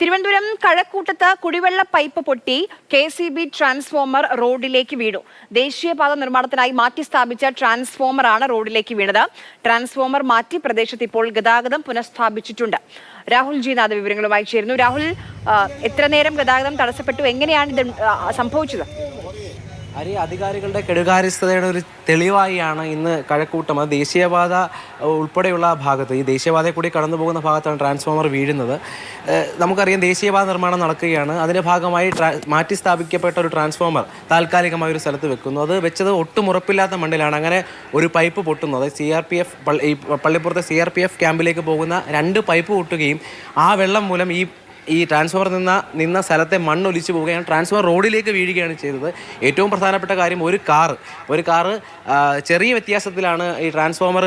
തിരുവനന്തപുരം കഴക്കൂട്ടത്ത് കുടിവെള്ള പൈപ്പ് പൊട്ടി കെ.സി.ബി ട്രാൻസ്ഫോമർ റോഡിലേക്ക് വീണു. ദേശീയപാത നിർമ്മാണത്തിനായി മാറ്റി സ്ഥാപിച്ച ട്രാൻസ്ഫോമറാണ് റോഡിലേക്ക് വീണത്. ട്രാൻസ്ഫോമർ മാറ്റി പ്രദേശത്ത് ഇപ്പോൾ ഗതാഗതം പുനഃസ്ഥാപിച്ചിട്ടുണ്ട്. രാഹുൽ ജിനാഥ് വിവരങ്ങളുമായി ചേരുന്നു. രാഹുൽ, എത്ര നേരം ഗതാഗതം തടസ്സപ്പെട്ടു? എങ്ങനെയാണ് ഇത് സംഭവിച്ചത്? അധികാരികളുടെ കെടുകാര്യസ്ഥതയുടെ ഒരു തെളിവായാണ് ഇന്ന് കഴക്കൂട്ടം, അത് ദേശീയപാത ഉൾപ്പെടെയുള്ള ഭാഗത്ത്, ഈ ദേശീയപാതയെ കൂടി കടന്നു പോകുന്ന ഭാഗത്താണ് ട്രാൻസ്ഫോമർ വീഴുന്നത്. നമുക്കറിയാം, ദേശീയപാത നിർമ്മാണം നടക്കുകയാണ്. അതിൻ്റെ ഭാഗമായി മാറ്റി സ്ഥാപിക്കപ്പെട്ട ഒരു ട്രാൻസ്ഫോമർ താൽക്കാലികമായ ഒരു സ്ഥലത്ത് വെക്കുന്നു. അത് വെച്ചത് ഒട്ടും ഉറപ്പില്ലാത്ത മണ്ണിലാണ്. അങ്ങനെ ഒരു പൈപ്പ് പൊട്ടുന്നത് CRPF പള്ളിപ്പുറത്തെ CRPF ക്യാമ്പിലേക്ക് പോകുന്ന 2 പൈപ്പ് പൊട്ടുകയും ആ വെള്ളം മൂലം ഈ ട്രാൻസ്ഫോമർ നിന്ന സ്ഥലത്തെ മണ്ണൊലിച്ചു പോവുകയാണ്. ട്രാൻസ്ഫോമർ റോഡിലേക്ക് വീഴുകയാണ് ചെയ്തത്. ഏറ്റവും പ്രധാനപ്പെട്ട കാര്യം, ഒരു കാറ് ചെറിയ വ്യത്യാസത്തിലാണ് ഈ ട്രാൻസ്ഫോമർ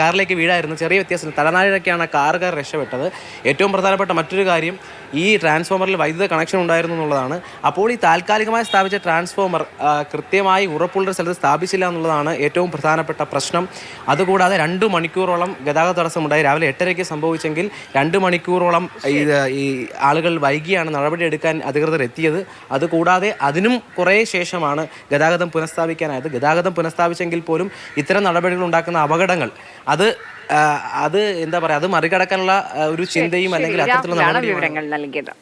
കാറിലേക്ക് വീഴായിരുന്നു. ചെറിയ വ്യത്യാസത്തിൽ തലനാരിഴയ്ക്കാണ് കാറുകാർ രക്ഷപ്പെട്ടത്. ഏറ്റവും പ്രധാനപ്പെട്ട മറ്റൊരു കാര്യം, ഈ ട്രാൻസ്ഫോമറിൽ വൈദ്യുത കണക്ഷൻ ഉണ്ടായിരുന്നു എന്നുള്ളതാണ്. അപ്പോൾ ഈ താൽക്കാലികമായി സ്ഥാപിച്ച ട്രാൻസ്ഫോമർ കൃത്യമായി ഉറപ്പുള്ളൊരു സ്ഥലത്ത് സ്ഥാപിച്ചില്ല എന്നുള്ളതാണ് ഏറ്റവും പ്രധാനപ്പെട്ട പ്രശ്നം. അതുകൂടാതെ 2 മണിക്കൂറോളം ഗതാഗത തടസ്സമുണ്ടായി. രാവിലെ 8:30 സംഭവിച്ചെങ്കിൽ 2 മണിക്കൂറോളം ഈ ആളുകൾ വൈകിയാണ് നടപടി എടുക്കാൻ അധികൃതർ എത്തിയത്. അതുകൂടാതെ അതിനും കുറേ ശേഷമാണ് ഗതാഗതം പുനഃസ്ഥാപിക്കാനായത്. ഗതാഗതം പുനഃസ്ഥാപിച്ചെങ്കിൽ പോലും ഇത്തരം നടപടികൾ ഉണ്ടാക്കുന്ന അപകടങ്ങൾ അത് എന്താ പറയുക, അത് മറികടക്കാനുള്ള ഒരു ചിന്തയും അല്ലെങ്കിൽ അത്തരത്തിലുള്ള വിവരങ്ങൾ നൽകിയത്.